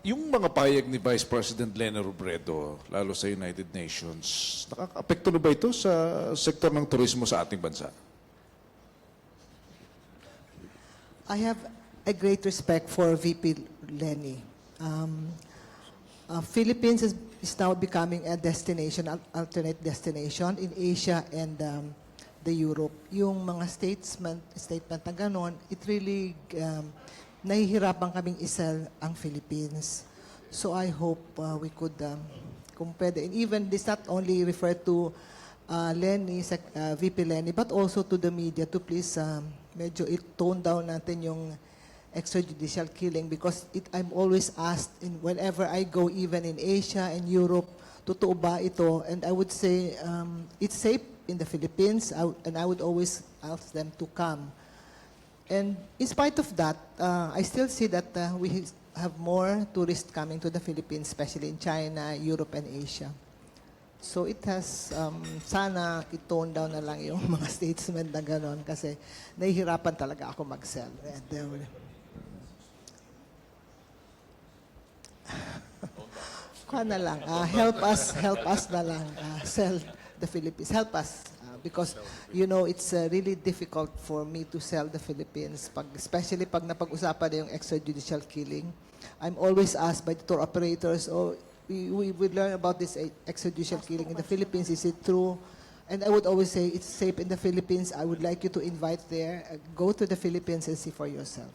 Yung mga payag ni Vice President Leni Robredo, lalo sa United Nations, nakaka-apekto na ba ito sa sektor ng turismo sa ating bansa? I have a great respect for VP Lenny. Philippines is now becoming a destination, alternate destination in Asia and the Europe. Yung mga statement na ganon, it really nahihirapan kaming isel ang Philippines. So I hope we could, kung pwede, and even this not only refer to Lenny, VP Lenny, but also to the media to please medyo tone down natin yung extrajudicial killing because I'm always asked whenever I go, even in Asia and Europe, totoo ba ito? And I would say it's safe in the Philippines, and I would always ask them to come. And in spite of that, I still see that we have more tourists coming to the Philippines, especially in China, Europe, and Asia. So it has, sana i-tone down na lang yung mga statesmen na gano'n kasi nahihirapan talaga ako mag-sell. Kuha na lang, help us na lang sell the Philippines. Help us. Because, you know, it's really difficult for me to sell the Philippines, especially pag napag-usapan na yung extrajudicial killing. I'm always asked by the tour operators, we learn about this extrajudicial killing in the Philippines. Is it true? And I would always say, it's safe in the Philippines. I would like you to invite there. Go to the Philippines and see for yourself.